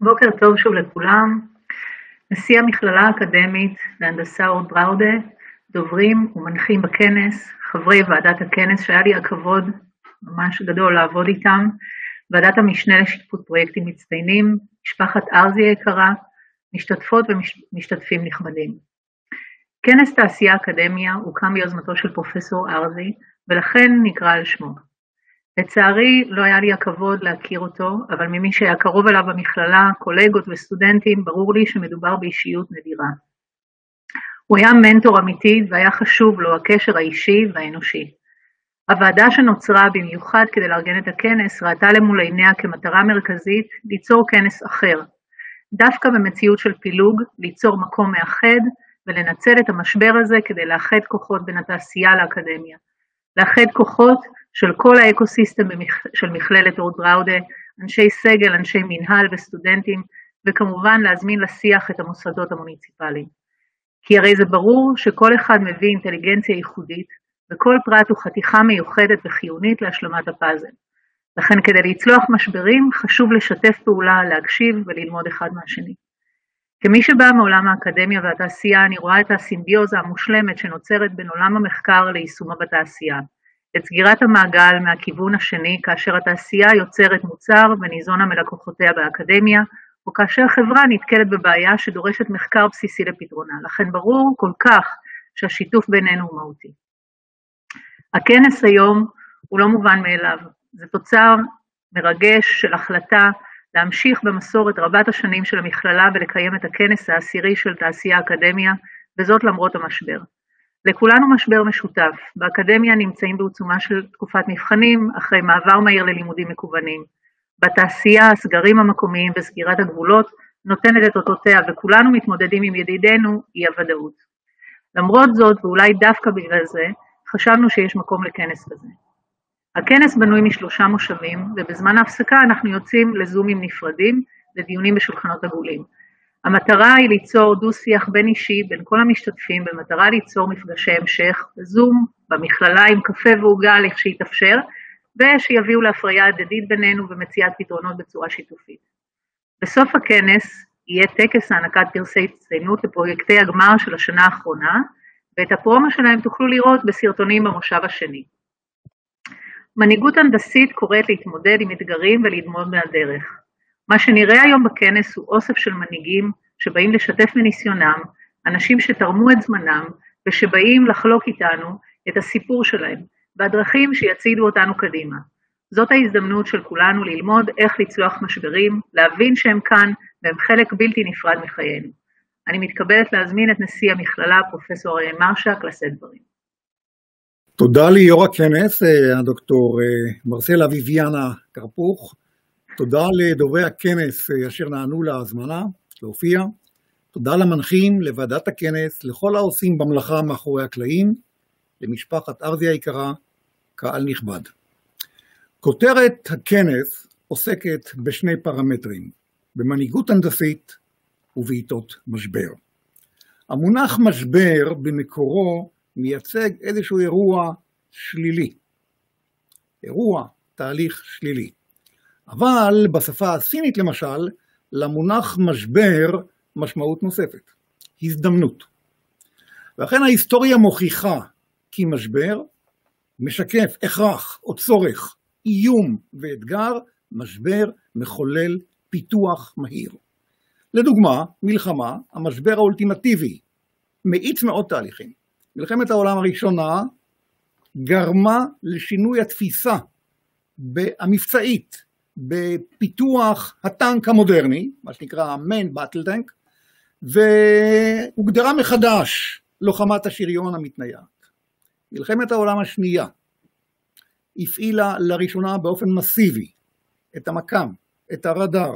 בוקר טוב שוב לכולם. נשיא המכללה האקדמית להנדסה בראודה, דוברים ומנחים בכנס, חברי ועדת הכנס שהיה לי הכבוד ממש גדול לעבוד איתם, ועדת המשנה לשיפוט פרויקטים מצטיינים, משפחת ארזי היקרה, משתתפות ומשתתפים נכבדים. כנס תעשיה אקדמיה הוקם ביוזמתו של פרופסור ארזי, ולכן נקרא על שמו. לצערי לא היה לי הכבוד להכיר אותו, אבל ממי שהיה קרוב אליו במכללה, קולגות וסטודנטים, ברור לי שמדובר באישיות נדירה. הוא היה מנטור אמיתי והיה חשוב לו הקשר האישי והאנושי. הוועדה שנוצרה במיוחד כדי לארגן את הכנס ראתה למול עיניה כמטרה מרכזית ליצור כנס אחר. דווקא במציאות של פילוג, ליצור מקום מאחד ולנצל את המשבר הזה כדי לאחד כוחות בין התעשייה לאקדמיה. לאחד כוחות של כל האקוסיסטם של מכללת בראודה, אנשי סגל, אנשי מנהל וסטודנטים, וכמובן להזמין לשיח את המוסדות המוניציפליים. כי הרי זה ברור שכל אחד מביא אינטליגנציה ייחודית, וכל פרט הוא חתיכה מיוחדת וחיונית להשלמת הפאזל. לכן כדי לצלוח משברים חשוב לשתף פעולה, להקשיב וללמוד אחד מהשני. כמי שבאה מעולם האקדמיה והתעשייה, אני רואה את הסימביוזה המושלמת שנוצרת בין עולם המחקר ליישומה בתעשייה. את סגירת המעגל מהכיוון השני, כאשר התעשייה יוצרת מוצר וניזונה מלקוחותיה באקדמיה, או כאשר חברה נתקלת בבעיה שדורשת מחקר בסיסי לפתרונה. לכן ברור כל כך שהשיתוף בינינו הוא מהותי. הכנס היום הוא לא מובן מאליו. זה תוצר מרגש של החלטה להמשיך במסורת רבת השנים של המכללה ולקיים את הכנס העשירי של תעשיה אקדמיה, וזאת למרות המשבר. לכולנו משבר משותף. באקדמיה נמצאים בעוצמה של תקופת מבחנים, אחרי מעבר מהיר ללימודים מקוונים. בתעשייה, הסגרים המקומיים וסגירת הגבולות נותנת את אותותיה, וכולנו מתמודדים עם ידידינו, אי הוודאות. למרות זאת, ואולי דווקא בגלל זה, חשבנו שיש מקום לכנס כזה. הכנס בנוי מ3 מושבים, ובזמן ההפסקה אנחנו יוצאים לזומים נפרדים, לדיונים בשולחנות עגולים. המטרה היא ליצור דו-שיח בין אישי בין כל המשתתפים, במטרה ליצור מפגשי המשך בזום, במכללה עם קפה ועוגה לכשיתאפשר, ושיביאו להפריה הדדית בינינו ומציאת פתרונות בצורה שיתופית. בסוף הכנס יהיה טקס הענקת פרסי הצטיינות לפרויקטי הגמר של השנה האחרונה, ואת הפרומו שלהם תוכלו לראות בסרטונים במושב השני. מנהיגות הנדסית קוראת להתמודד עם אתגרים וללמוד מהדרך. מה שנראה היום בכנס הוא אוסף של מנהיגים שבאים לשתף מניסיונם, אנשים שתרמו את זמנם ושבאים לחלוק איתנו את הסיפור שלהם, והדרכים שיצעידו אותנו קדימה. זאת ההזדמנות של כולנו ללמוד איך לצלוח משברים, להבין שהם כאן והם חלק בלתי נפרד מחיינו. אני מתכבדת להזמין את נשיא המכללה, פרופסור מרשק, לשאת דברים. תודה ליו"ר הכנס, הדוקטור מרסלה ויביאנה קרפוך. תודה לדוברי הכנס אשר נענו להזמנה להופיע. תודה למנחים, לוועדת הכנס, לכל העושים במלאכה מאחורי הקלעים, למשפחת ארזי היקרה, קהל נכבד. כותרת הכנס עוסקת בשני פרמטרים, במנהיגות הנדסית ובעיתות משבר. המונח משבר במקורו מייצג איזשהו אירוע שלילי. אירוע, תהליך שלילי. אבל בשפה הסינית למשל, למונח משבר משמעות נוספת, הזדמנות. ולכן ההיסטוריה מוכיחה כי משבר משקף הכרח או צורך, איום ואתגר, משבר מחולל פיתוח מהיר. לדוגמה, מלחמה, המשבר האולטימטיבי, מאיץ מאוד תהליכים. מלחמת העולם הראשונה גרמה לשינוי התפיסה המבצעית, בפיתוח הטנק המודרני, מה שנקרא main battle tank, והוגדרה מחדש לוחמת השריון המתנייעת. מלחמת העולם השנייה הפעילה לראשונה באופן מסיבי את המקם, את הרדאר,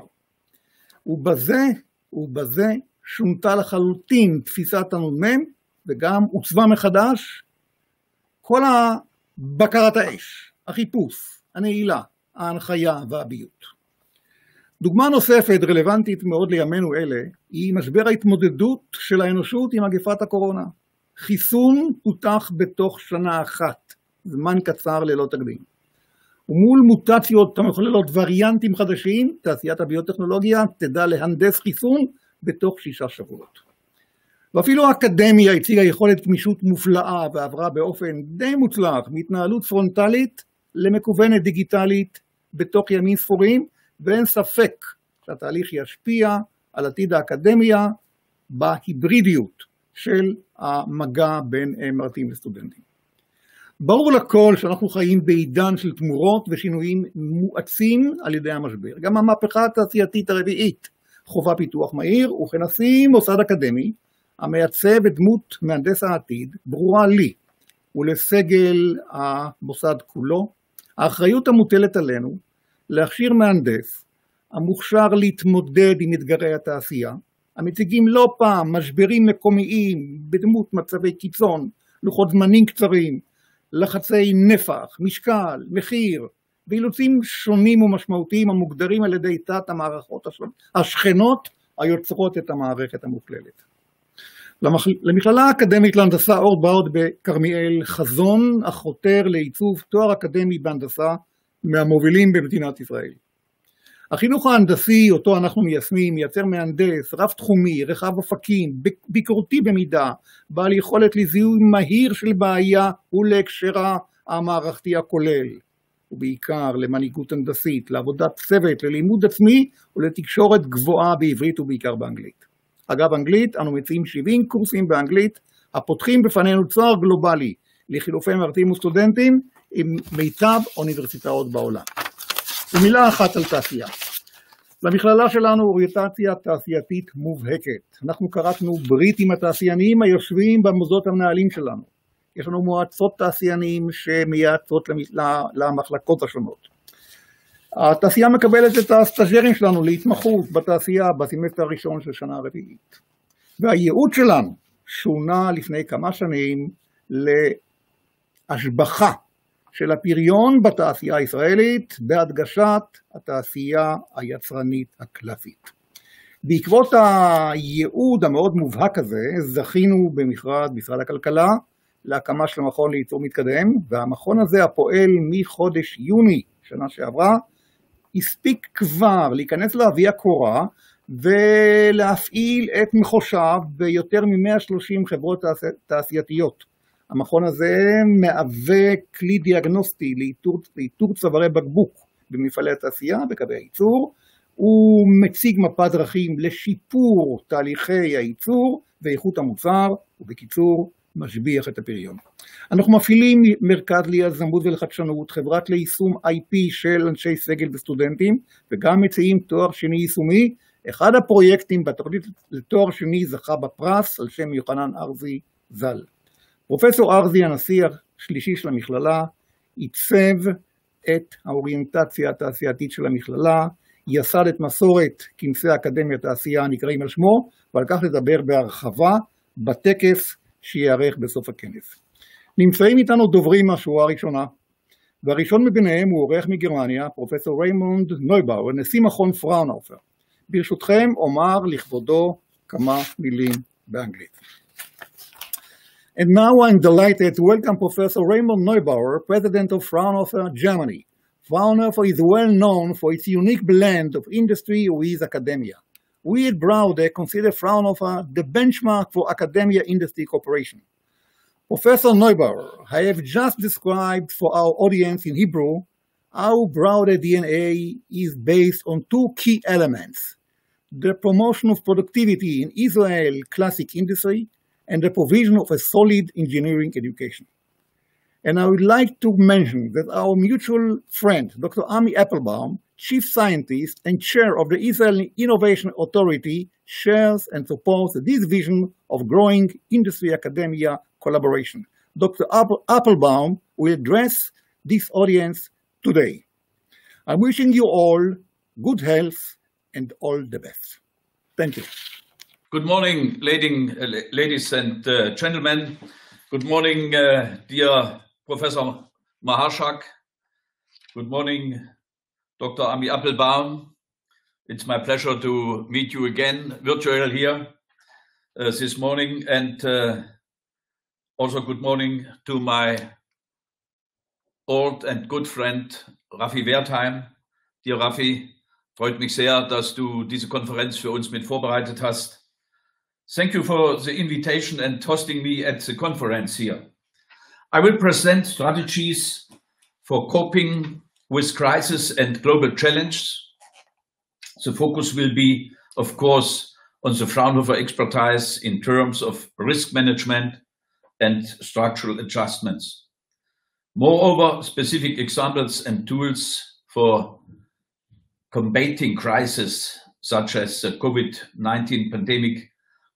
ובזה שונתה לחלוטין תפיסת הנ"מ, וגם עוצבה מחדש כל בקרת האש, החיפוש, הנעילה, ההנחיה והביות. דוגמה נוספת רלוונטית מאוד לימינו אלה היא משבר ההתמודדות של האנושות עם מגפת הקורונה. חיסון פותח בתוך שנה אחת, זמן קצר ללא תקדים. ומול מוטציות המחוללות וריאנטים חדשים, תעשיית הביוטכנולוגיה תדע להנדס חיסון בתוך 6 שבועות. ואפילו האקדמיה הציגה יכולת גמישות מופלאה ועברה באופן די מוצלח מהתנהלות פרונטלית למקוונת דיגיטלית בתוך ימים ספורים, ואין ספק שהתהליך ישפיע על עתיד האקדמיה בהיברידיות של המגע בין מרצים וסטודנטים. ברור לכל שאנחנו חיים בעידן של תמורות ושינויים מואצים על ידי המשבר. גם המהפכה התעשייתית הרביעית חובה פיתוח מהיר, וכנסים מוסד אקדמי המייצב את דמות מהנדס העתיד ברורה לי ולסגל המוסד כולו. האחריות המוטלת עלינו להכשיר מהנדס המוכשר להתמודד עם אתגרי התעשייה, המציגים לא פעם משברים מקומיים בדמות מצבי קיצון, לוחות זמנים קצרים, לחצי נפח, משקל, מחיר, ואילוצים שונים ומשמעותיים המוגדרים על ידי תת המערכות השכנות היוצרות את המערכת המוכללת. למכללה האקדמית להנדסה אורט בראודה בכרמיאל חזון החותר לעיצוב תואר אקדמי בהנדסה מהמובילים במדינת ישראל. החינוך ההנדסי אותו אנחנו מיישמים מייצר מהנדס רב תחומי, רחב אופקים, ביקורתי במידה, בעל יכולת לזיהוי מהיר של בעיה ולהקשרה המערכתי הכולל, ובעיקר למנהיגות הנדסית, לעבודת צוות, ללימוד עצמי ולתקשורת גבוהה בעברית ובעיקר באנגלית. אגב אנגלית, אנו מציעים 70 קורסים באנגלית הפותחים בפנינו צוהר גלובלי לחילופי מרצים וסטודנטים עם מיטב אוניברסיטאות בעולם. ומילה אחת על תעשייה. למכללה שלנו אוריינטציה תעשייתית מובהקת. אנחנו קראנו ברית עם התעשיינים היושבים במוסדות המנהלים שלנו. יש לנו מועצות תעשיינים שמייעצות למחלקות השונות. התעשייה מקבלת את הסטאז'רים שלנו להתמחות בתעשייה בסמסטר הראשון של שנה רביעית. והייעוד שלנו שונה לפני כמה שנים להשבחה של הפריון בתעשייה הישראלית בהדגשת התעשייה היצרנית הקלאסית. בעקבות הייעוד המאוד מובהק הזה זכינו במכרז משרד הכלכלה להקמה של מכון לייצור מתקדם, והמכון הזה הפועל מחודש יוני שנה שעברה הספיק כבר להיכנס לעובי הקורה ולהפעיל את מחושב ביותר מ-130 חברות תעשייתיות. המכון הזה מהווה כלי דיאגנוסטי לאיתור צווארי בקבוק במפעלי התעשייה בקווי הייצור. הוא מציג מפת דרכים לשיפור תהליכי הייצור ואיכות המוצר, ובקיצור משביח את הפריון. אנחנו מפעילים מרכז ליזמות ולחדשנות, חברת ליישום IP של אנשי סגל וסטודנטים, וגם מציעים תואר שני יישומי. אחד הפרויקטים בתוכנית לתואר שני זכה בפרס על שם יוחנן ארזי ז"ל. פרופסור ארזי, הנשיא השלישי של המכללה, עיצב את האוריינטציה התעשייתית של המכללה, יסד את מסורת כנסי האקדמיה תעשייה הנקראים על שמו, ועל כך לדבר בהרחבה בטקס שיערך בסוף הכנס. נמצאים איתנו דוברים מהשורה הראשונה, והראשון מביניהם הוא אורח מגרמניה, פרופסור ריימונד נויבאואר, נשיא מכון פראונהופר. ברשותכם אומר לכבודו כמה מילים באנגלית. And now I'm delighted to welcome Professor Raymond Neubauer, President of Fraunhofer, Germany. Fraunhofer is well known for its unique blend of industry with academia. We at Beraуда consider Fraunhofer the benchmark for academia-industry cooperation. Professor Neubauer, I have just described for our audience in Hebrew how Beraуда DNA is based on 2 key elements: the promotion of productivity in Israel classic industry and the provision of a solid engineering education. And I would like to mention that our mutual friend, Dr. Ami Applebaum, Chief Scientist and Chair of the Israel Innovation Authority, shares and supports this vision of growing industry-academia collaboration. Dr. Applebaum will address this audience today. I'm wishing you all good health and all the best. Thank you. Good morning, ladies and gentlemen. Good morning, dear Professor Maharshak. Good morning, Dr. Ami Applebaum. It's my pleasure to meet you again, virtual here this morning. And also good morning to my old and good friend Raffi Wertheim. Dear Raffi, freut mich sehr, dass du diese Konferenz für uns mit vorbereitet hast. Thank you for the invitation and hosting me at the conference here. I will present strategies for coping with crisis and global challenges. The focus will be, of course, on the Fraunhofer expertise in terms of risk management and structural adjustments. Moreover, specific examples and tools for combating crises such as the COVID-19 pandemic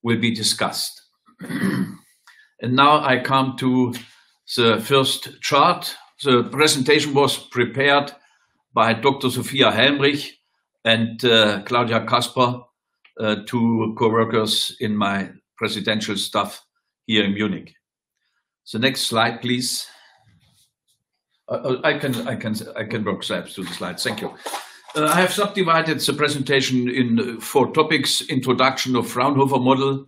will be discussed. And now I come to the first chart. The presentation was prepared by Dr. Sophia Helmrich and Claudia Kasper, two co-workers in my presidential staff here in Munich. The next slide, please. I can work slides to the slides. Thank you. I have subdivided the presentation in 4 topics: introduction of Fraunhofer model,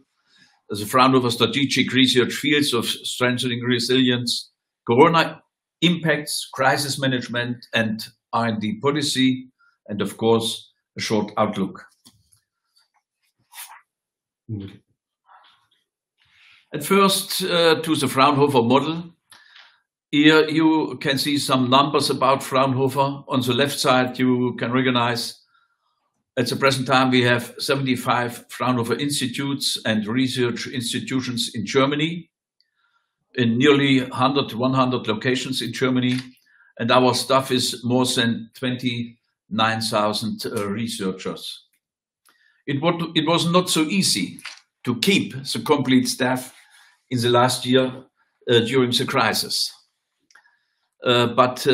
the Fraunhofer strategic research fields of strengthening resilience, Corona impacts, crisis management, and R&D policy, and of course, a short outlook. At first, to the Fraunhofer model. Here you can see some numbers about Fraunhofer. On the left side, you can recognize at the present time we have 75 Fraunhofer institutes and research institutions in Germany, in nearly 100 locations in Germany, and our staff is more than 29,000 researchers. It was not so easy to keep the complete staff in the last year during the crisis. But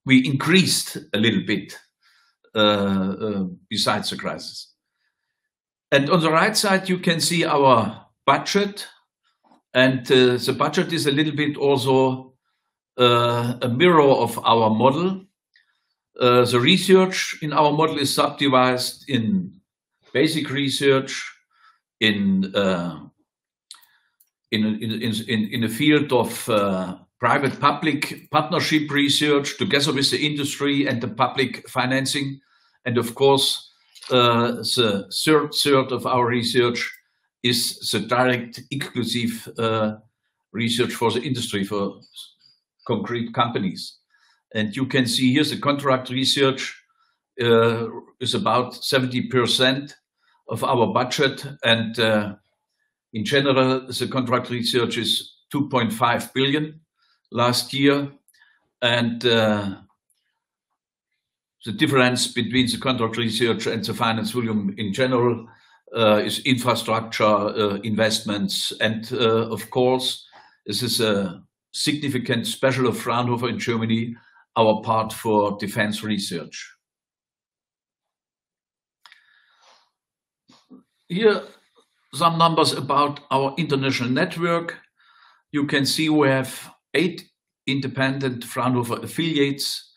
we increased a little bit besides the crisis. And on the right side, you can see our budget. And the budget is a little bit also a mirror of our model. The research in our model is subdivided in basic research, in the field of private-public partnership research together with the industry and the public financing. And of course, the third of our research is the direct exclusive research for the industry, for concrete companies. And you can see here the contract research is about 70% of our budget. And in general, the contract research is 2.5 billion. Last year, and the difference between the contract research and the finance volume in general is infrastructure investments, and of course, this is a significant special of Fraunhofer in Germany, our part for defense research. Here, some numbers about our international network. You can see we have 8 independent Fraunhofer affiliates.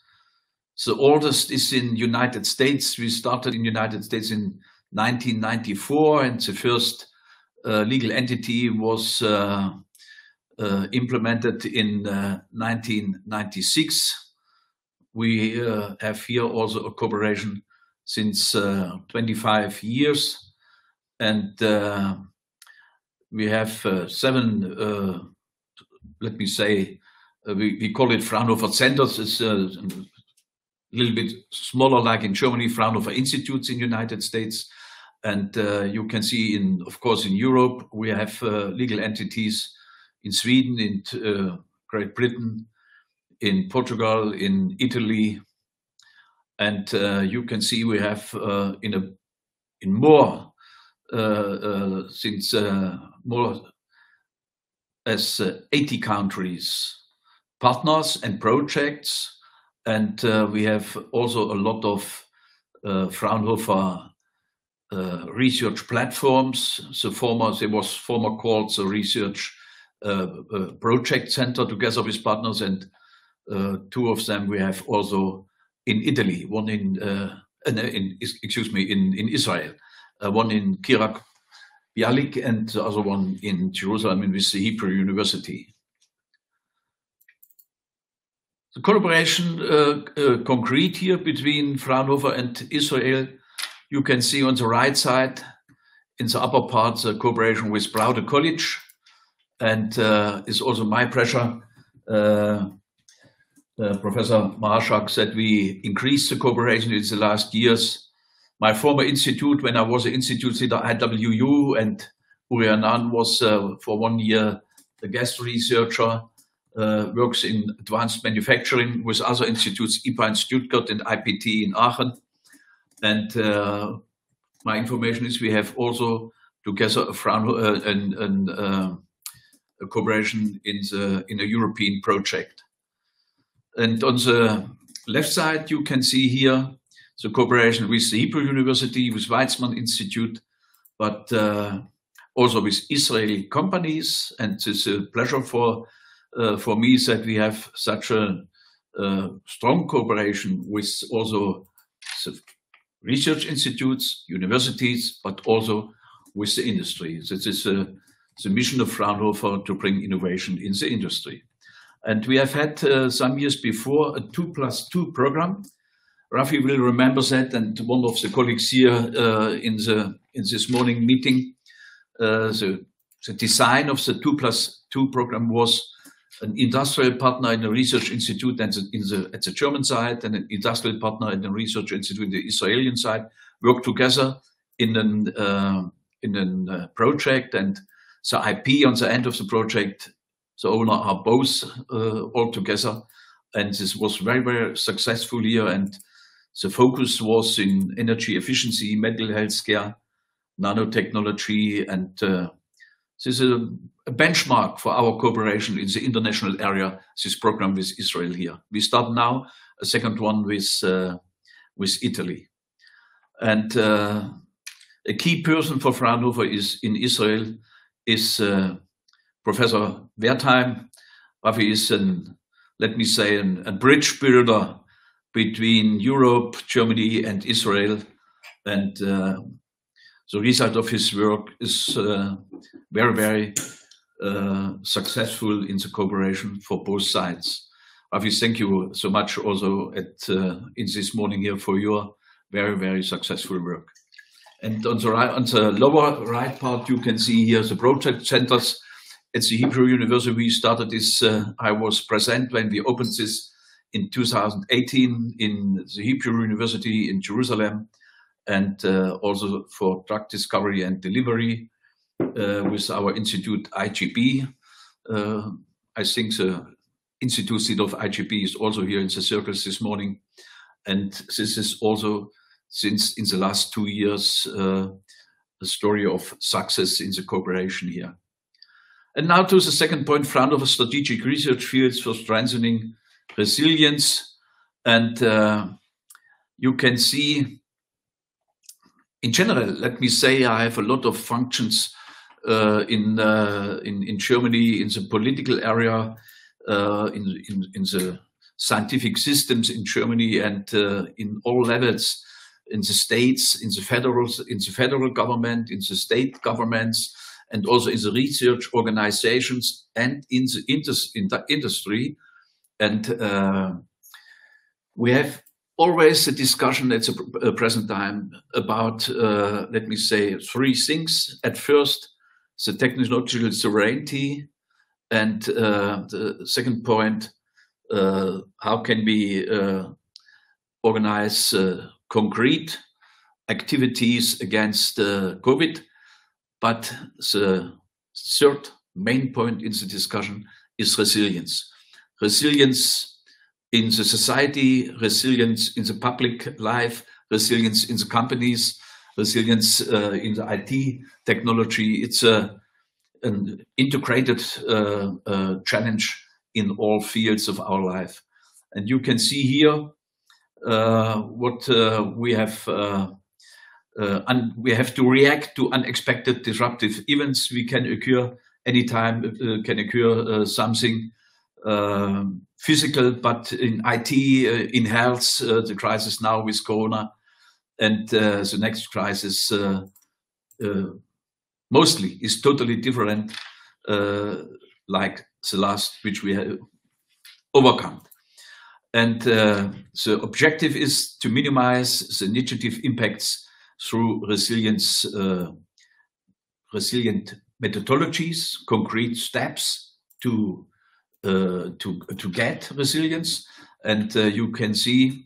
The oldest is in United States. We started in United States in 1994, and the first legal entity was implemented in 1996. We have here also a cooperation since 25 years, and we have 7 let me say, we call it Fraunhofer Centers. It's a little bit smaller, like in Germany, Fraunhofer Institutes in the United States. And you can see, of course, in Europe, we have legal entities in Sweden, in Great Britain, in Portugal, in Italy. And you can see we have since more as 80 countries, partners and projects, and we have also a lot of Fraunhofer research platforms. There was former called the Research Project Center together with partners, and 2 of them we have also in Italy, one in Israel, one in Kiryat Bialik, and the other one in Jerusalem with the Hebrew University. The collaboration concrete here between Fraunhofer and Israel, you can see on the right side, in the upper part, the cooperation with Beraуда College, and it's also my pleasure, Professor Mahashak, said we increased the cooperation in the last years. My former institute, when I was an institute leader at IWU, and Uri Anan was for 1 year a guest researcher, works in advanced manufacturing with other institutes, IPA in Stuttgart and IPT in Aachen. And my information is we have also together a cooperation in a European project. And on the left side, you can see here the cooperation with the Hebrew University, with Weizmann Institute, but also with Israeli companies. And it's a pleasure for me that we have such a strong cooperation with also the research institutes, universities, but also with the industry. This is the mission of Fraunhofer to bring innovation in the industry. And we have had some years before a 2+2 program. Rafi will remember that, and one of the colleagues here in this morning meeting, the design of the 2+2 program was an industrial partner in a research institute and at the German side, and an industrial partner in a research institute in the Israeli side, work together in a project, and the IP on the end of the project, the owner are both all together, and this was very, very successful here. And the focus was in energy efficiency, medical healthcare, nanotechnology, and this is a benchmark for our cooperation in the international area, this program with Israel here. We start now a second one with Italy. And a key person for Fraunhofer in Israel is Professor Wertheim. Rafi is let me say, a bridge builder between Europe, Germany, and Israel. And the result of his work is very, very successful in the cooperation for both sides. Rafi, thank you so much also in this morning here for your very, very successful work. And on the lower right part, you can see here the project centers at the Hebrew University. We started this, I was present when we opened this in 2018 in the Hebrew University in Jerusalem, and also for drug discovery and delivery with our institute IGB. I think the institute seat of IGB is also here in the circles this morning. And this is also, since in the last 2 years, a story of success in the cooperation here. And now to the second point, Fraunhofer strategic research fields for strengthening resilience. And you can see, in general, let me say, I have a lot of functions in Germany, in the political area, in the scientific systems in Germany, and in all levels, in the states, in the federal government, in the state governments, and also in the research organizations and in the industry. And we have always a discussion at the present time about, let me say, 3 things. At first, the technological sovereignty, and the second point, how can we organize concrete activities against COVID. But the third main point in the discussion is resilience. Resilience in the society, resilience in the public life, resilience in the companies, resilience in the IT technology. It's an integrated challenge in all fields of our life. And you can see here what we have. We have to react to unexpected disruptive events. We can occur anytime, can occur something physical, but in IT, in health, the crisis now with Corona, and the next crisis mostly is totally different, like the last which we have overcome. And the objective is to minimize the negative impacts through resilient methodologies, concrete steps to get resilience. And you can see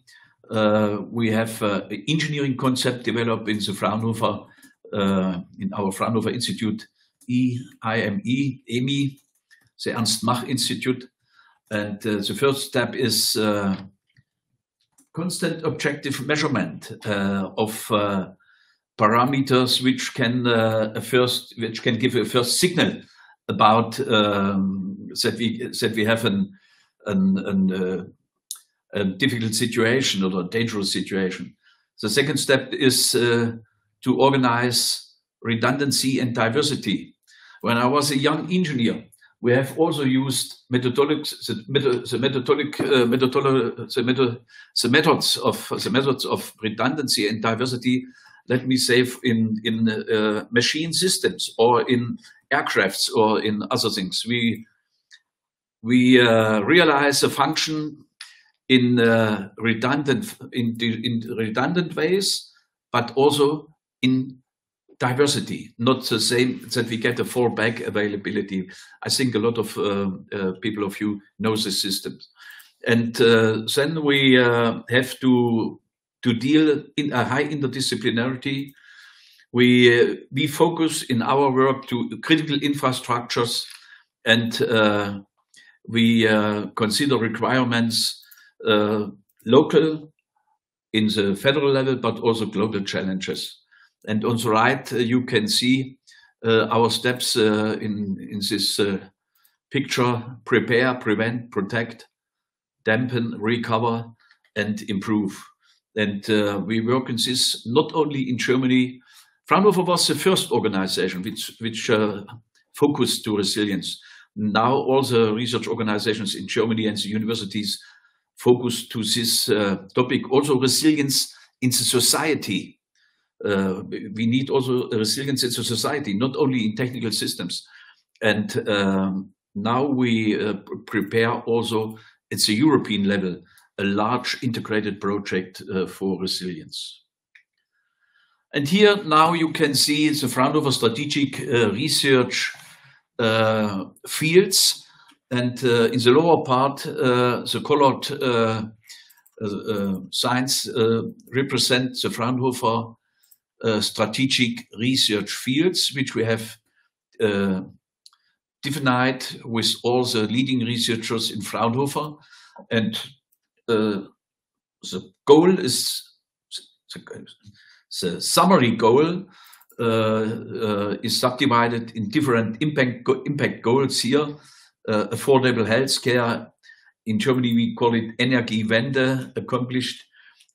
we have an engineering concept developed in the Fraunhofer, in our Fraunhofer Institute, EMI, the Ernst Mach Institute. And the first step is constant objective measurement of parameters which can give a first signal about that we have a difficult situation or a dangerous situation. The second step is to organize redundancy and diversity. When I was a young engineer, we have also used the methods of redundancy and diversity. Let me say in machine systems or in aircrafts or in other things. We realize a function in redundant ways, but also in diversity, not the same that we get a fallback availability. I think a lot of people of you know the systems. And then we have to deal in a high interdisciplinarity. We focus in our work to critical infrastructures, and we consider requirements local in the federal level, but also global challenges. And on the right, you can see our steps in this picture: prepare, prevent, protect, dampen, recover, and improve. And we work in this not only in Germany. Fraunhofer was the first organization which focused to resilience. Now all the research organizations in Germany and the universities focus to this topic. Also resilience in the society. We need also resilience in the society, not only in technical systems. And now we prepare also at the European level a large integrated project for resilience. And here now you can see the Fraunhofer strategic research fields. And in the lower part, the colored signs represent the Fraunhofer strategic research fields, which we have defined with all the leading researchers in Fraunhofer. And the goal is, the summary goal is subdivided in different impact goals here. Affordable healthcare, in Germany we call it Energiewende, accomplished.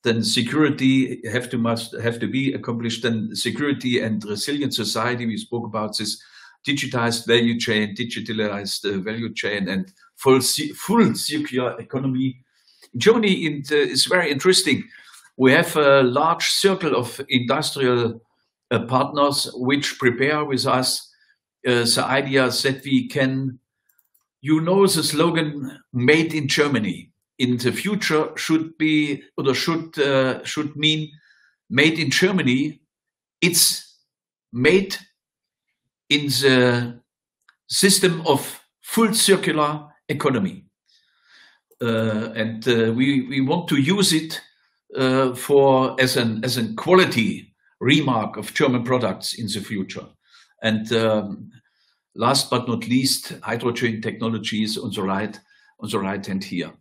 Then security have to be accomplished. Then security and resilient society, we spoke about this, digitized value chain, digitalized value chain, and full circular economy. In Germany, it's very interesting. We have a large circle of industrial partners which prepare with us the idea that we can, you know, the slogan "Made in Germany" in the future should be, or should mean, made in Germany. It's made in the system of full circular economy, and we want to use it for as a quality remark of German products in the future. And last but not least, hydrogen technology is on the right hand here.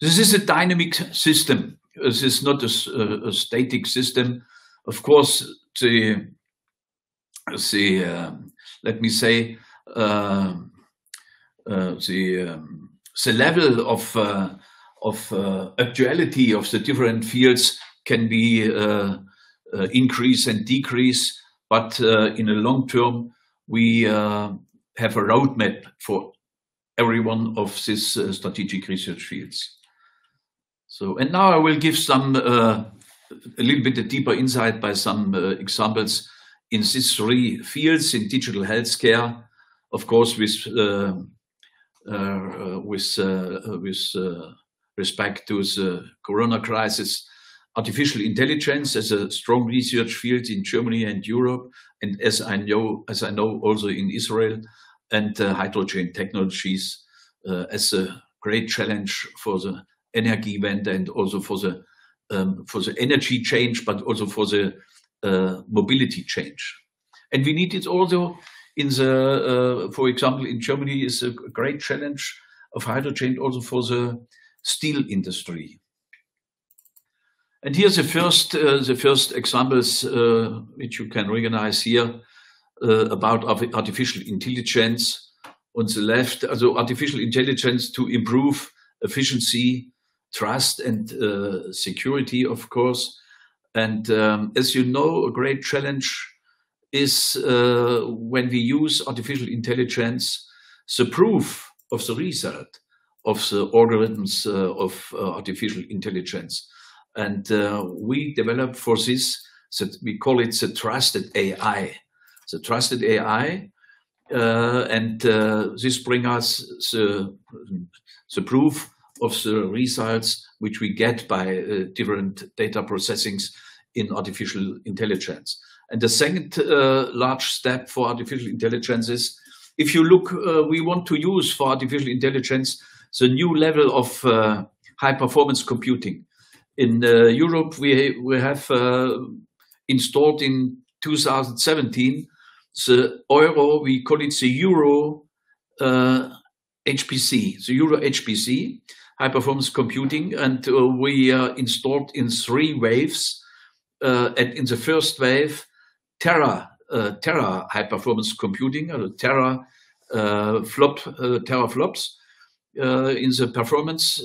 This is a dynamic system. This is not a static system. Of course, let me say the level of actuality of the different fields can be increase and decrease, but in a long term, we have a roadmap for every one of these strategic research fields. So, and now I will give some a little bit deeper insight by some examples in these three fields. In digital healthcare, of course, with respect to the corona crisis. Artificial intelligence as a strong research field in Germany and Europe, and as I know also in Israel, and hydrogen technologies as a great challenge for the Energiewende and also for the energy change, but also for the mobility change. And we need it also in the, for example, in Germany is a great challenge of hydrogen also for the steel industry. And here's the first examples which you can recognize here about artificial intelligence. On the left, also artificial intelligence to improve efficiency, trust, and security, of course. And as you know, a great challenge is when we use artificial intelligence, the proof of the result of the algorithms of artificial intelligence. And we develop for this, we call it the trusted AI. The trusted AI, and this brings us the proof of the results which we get by different data processings in artificial intelligence. And the second large step for artificial intelligence is, if you look, we want to use for artificial intelligence the new level of high performance computing. In Europe, we have installed in 2017 the Euro, we call it the Euro HPC, the Euro HPC, high performance computing, and we installed in 3 waves. And in the first wave, Tera high performance computing, teraflops in the performance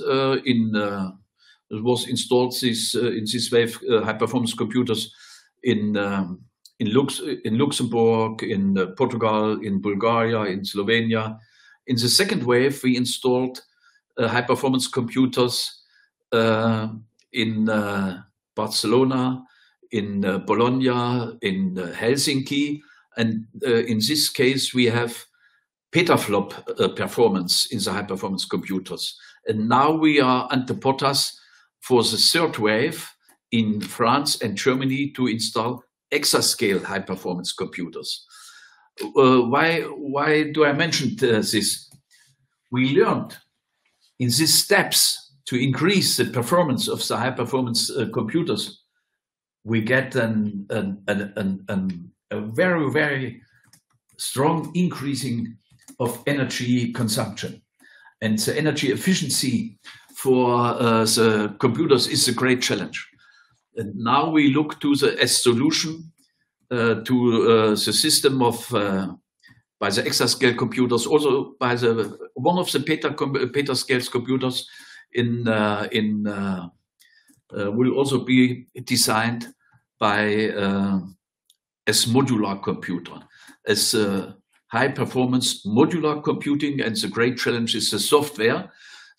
it was installed in this wave high performance computers in Luxembourg, in Portugal, in Bulgaria, in Slovenia. In the second wave, we installed high performance computers in Barcelona, in Bologna, in Helsinki, and in this case we have petaflop performance in the high performance computers. And now we are under POTAS for the third wave in France and Germany to install exascale high performance computers. Why do I mention this? We learned in these steps to increase the performance of the high performance computers. We get a very, very strong increasing of energy consumption. And the energy efficiency for the computers is a great challenge. And now we look to the as solution to the system of by the exascale computers, also by the one of the petascale computers will also be designed by as modular computer, as high performance modular computing. And the great challenge is the software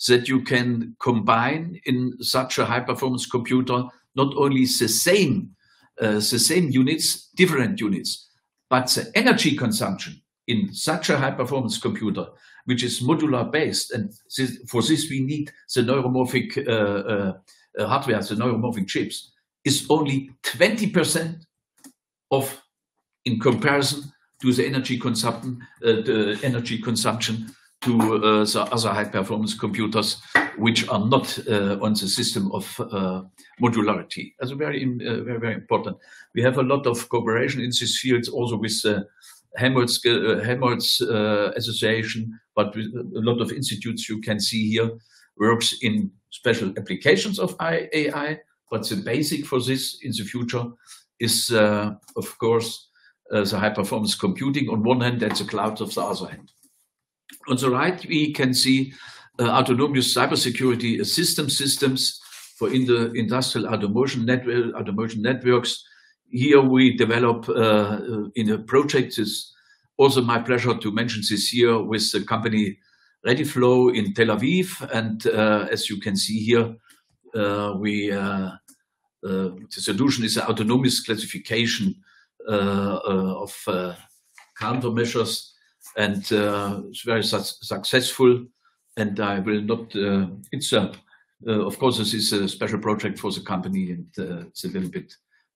that you can combine in such a high performance computer, not only the same units, different units, but the energy consumption in such a high performance computer, which is modular based. And for this we need the neuromorphic hardware, the neuromorphic chips, is only 20% of, in comparison to the energy consumption, to the other high performance computers, which are not on the system of modularity. That's very, very important. We have a lot of cooperation in these fields, also with the Helmholtz Association, but with a lot of institutes you can see here works in special applications of AI. But the basic for this in the future is, of course, the high performance computing on one hand and the cloud of the other hand. On the right, we can see autonomous cybersecurity systems for industrial automation networks. Here we develop in a project. It's also my pleasure to mention this here with the company ReadyFlow in Tel Aviv. And as you can see here, the solution is an autonomous classification of countermeasures, and it's very successful. And I will not. It's a Of course, this is a special project for the company, and it's a little bit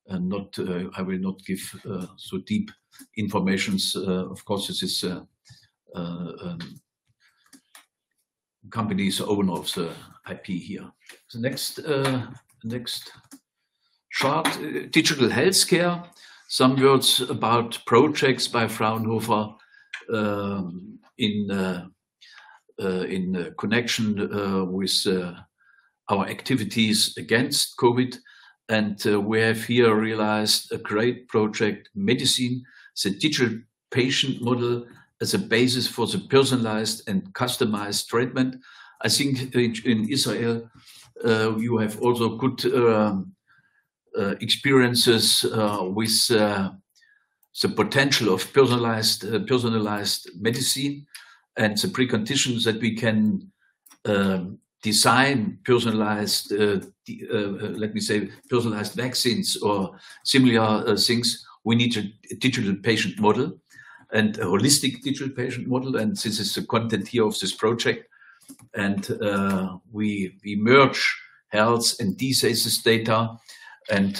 not. I will not give so deep informations. Of course, this is company is the owner of the IP here. The next chart: digital healthcare. Some words about projects by Fraunhofer in connection with our activities against COVID. And we have here realized a great project, Medicine, the digital patient model as a basis for the personalized and customized treatment. I think in Israel, you have also good experiences with the potential of personalized medicine and the preconditions that we can design personalized, let me say, personalized vaccines or similar things. We need a digital patient model and a holistic digital patient model. And this is the content here of this project. And we merge health and diseases data. And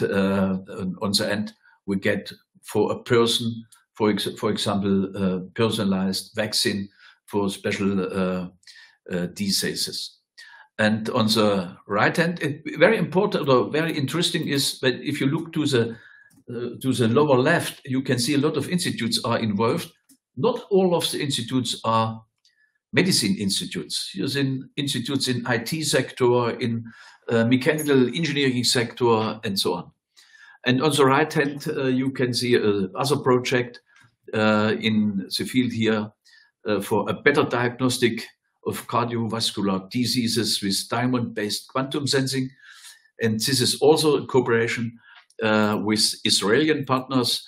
on the end, we get for a person, for example, a personalized vaccine for special diseases. And on the right hand, very important or very interesting is that if you look to the lower left, you can see a lot of institutes are involved. Not all of the institutes are medicine institutes. Here's institutes in IT sector, in mechanical engineering sector, and so on. And on the right hand, you can see another project in the field here for a better diagnostic of cardiovascular diseases with diamond-based quantum sensing. And this is also a cooperation with Israeli partners.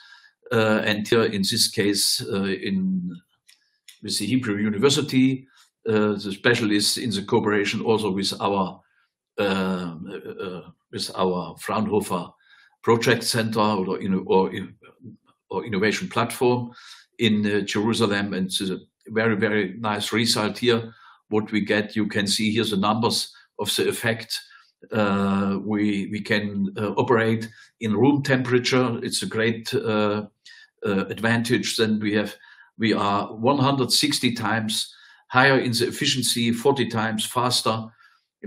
And here in this case, with the Hebrew University, the specialists in the cooperation also with our Fraunhofer Project Center or innovation platform in Jerusalem. And it's a very, very nice result here. What we get, you can see here the numbers of the effect. We can operate in room temperature. It's a great advantage. Then we are 160 times higher in the efficiency, 40 times faster,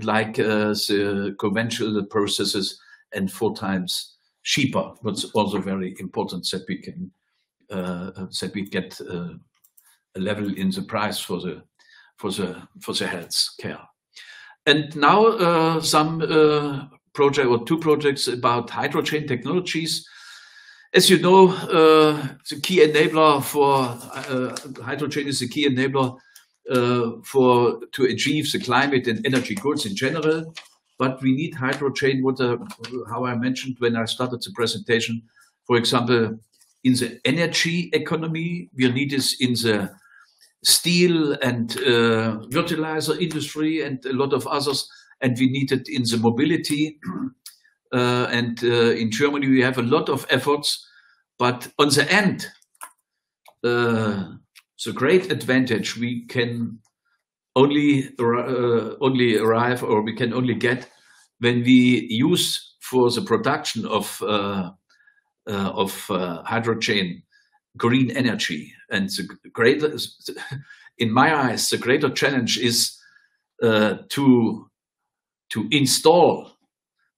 like the conventional processes, and 4 times cheaper. What's also very important that we can get a level in the price for the health care. And now some project or 2 projects about hydrogen technologies. As you know, the key enabler for hydrogen is the key enabler to achieve the climate and energy goals in general. But we need hydrogen, how I mentioned when I started the presentation. For example, in the energy economy, we need this in the steel and fertilizer industry and a lot of others, and we need it in the mobility. And in Germany, we have a lot of efforts, but on the end, the great advantage we can only arrive, or we can only get when we use for the production of hydrogen green energy. And in my eyes, the greater challenge is to install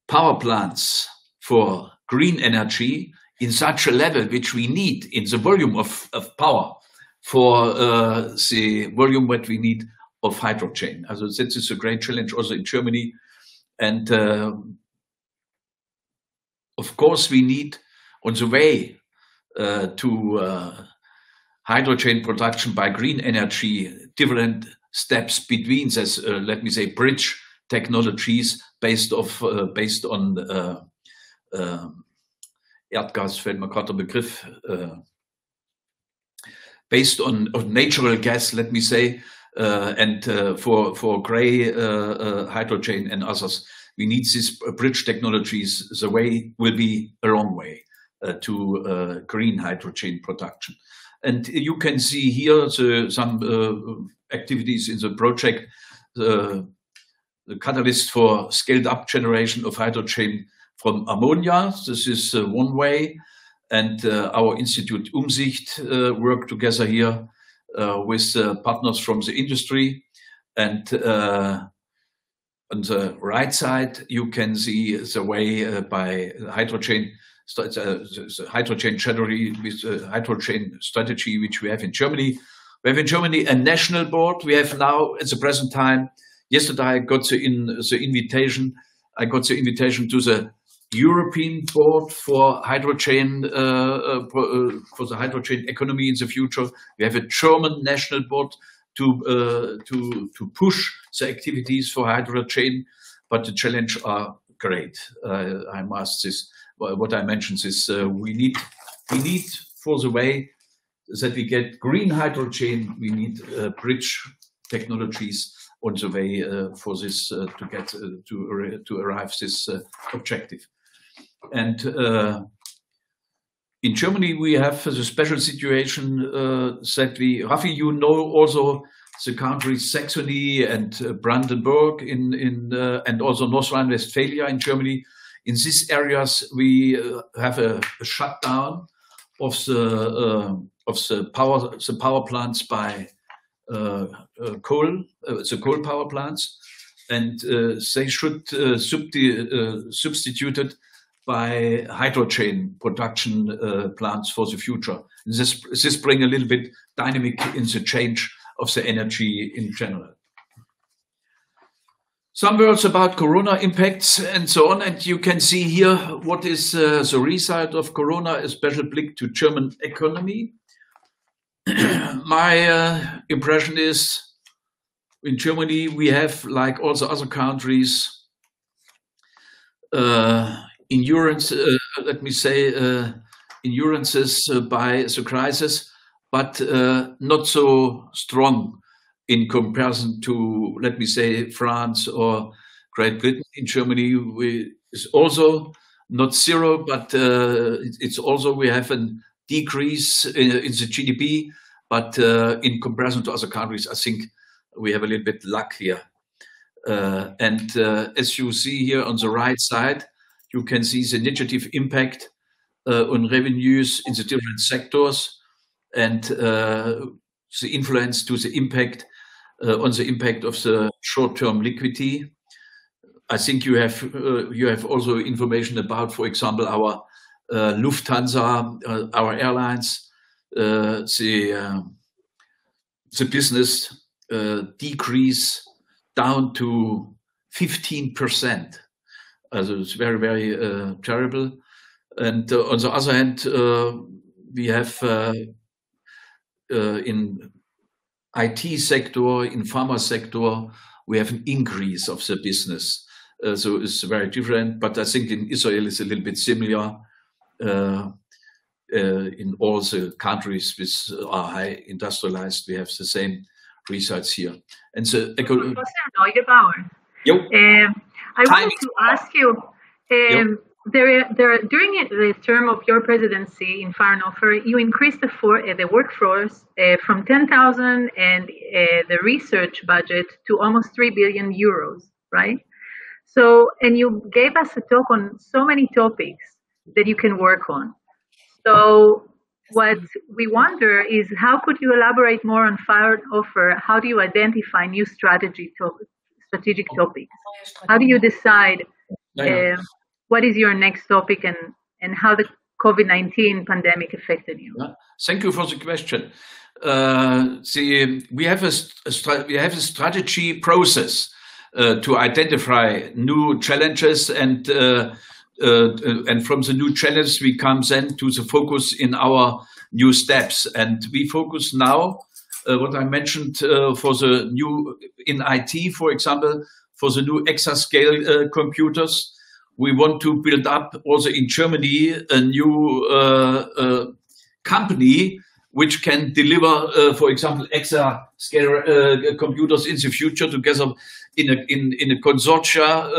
power plants for green energy in such a level which we need in the volume of power for the volume that we need of hydrogen. Also, this is a great challenge also in Germany. And of course, we need on the way to hydrogen production by green energy, different steps between this, let me say, bridge technologies based on Erdgas, fällt mir gerade der Begriff, based on natural gas, let me say, and for gray hydrogen and others, we need these bridge technologies. The way will be a long way to green hydrogen production. And you can see here some activities in the project. the catalyst for scaled-up generation of hydrogen from ammonia. This is one way, and our Institute Umsicht work together here with partners from the industry. And on the right side, you can see the way by hydrogen, the hydrogen strategy which we have in Germany. We have in Germany a national board. We have now, at the present time, yesterday I got the invitation. I got the invitation to the European board for hydrogen, for the hydrogen economy in the future. We have a German national board to push the activities for hydrogen, but the challenge are great. I must this. What I mentioned is we need for the way that we get green hydrogen, we need bridge technologies on the way for this to get to arrive this objective. And in Germany we have the special situation that we, Rafi, you know also the countries Saxony and Brandenburg and also North Rhine-Westphalia in Germany. In these areas we have a shutdown of the power plants by coal, the coal power plants, and they should substitute it by hydrogen production plants for the future. This brings a little bit dynamic in the change of the energy in general. Some words about Corona impacts and so on, and you can see here what is the result of Corona, a special blick to German economy. My impression is in Germany we have, like also other countries, endurance, let me say, endurances by the crisis, but not so strong in comparison to, let me say, France or Great Britain. In Germany, it's also not zero, but it's also, we have a decrease in the GDP, but in comparison to other countries, I think we have a little bit luck here. And as you see here on the right side, you can see the negative impact on revenues in the different sectors and the influence to the impact on the impact of the short-term liquidity. I think you have also information about, for example, our Lufthansa, our airlines, the business decrease down to 15%. It's very, very terrible. And on the other hand, we have in IT sector, in pharma sector, we have an increase of the business. So it's very different, but I think in Israel it's a little bit similar. In all the countries which are high industrialized, we have the same results here. And so, I wanted to ask you, during the term of your presidency in Fraunhofer, you increased the workforce from 10,000 and the research budget to almost 3 billion euros, right? So, and you gave us a talk on so many topics that you can work on. So what we wonder is, how could you elaborate more on Fraunhofer? How do you identify new strategic topics? How do you decide what is your next topic and how the COVID-19 pandemic affected you? Thank you for the question. We have a strategy process to identify new challenges, and from the new challenges we come then to the focus in our new steps. And we focus now, what I mentioned for the new, in IT, for example, for the new exascale computers. We want to build up also in Germany a new company which can deliver, for example, exascale computers in the future together in a consortia,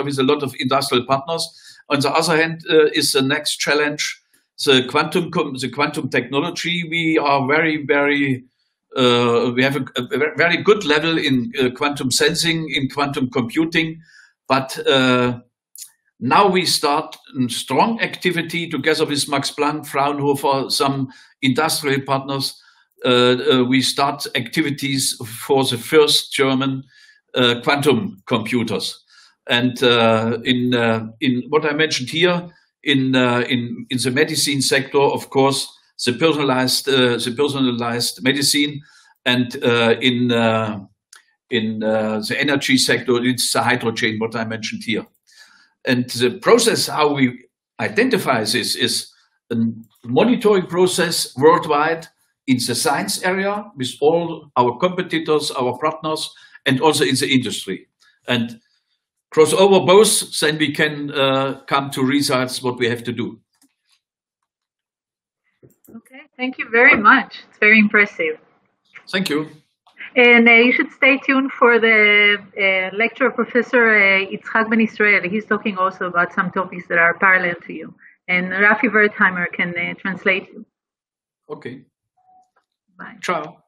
with a lot of industrial partners. On the other hand, is the next challenge the quantum technology. We are very, very We have a very good level in quantum sensing, in quantum computing, but now we start a strong activity together with Max Planck, Fraunhofer, some industrial partners. We start activities for the first German quantum computers. And in what I mentioned here, in the medicine sector, of course, the personalized medicine, and in the energy sector, it's the hydrogen, what I mentioned here. And the process how we identify this is a monitoring process worldwide in the science area with all our competitors, our partners, and also in the industry. And cross over both, then we can come to results what we have to do. Okay, thank you very much. It's very impressive. Thank you. And you should stay tuned for the lecture of Professor Yitzhak Ben Israel. He's talking also about some topics that are parallel to you. And Rafi Wertheimer can translate you. Okay. Bye. Ciao.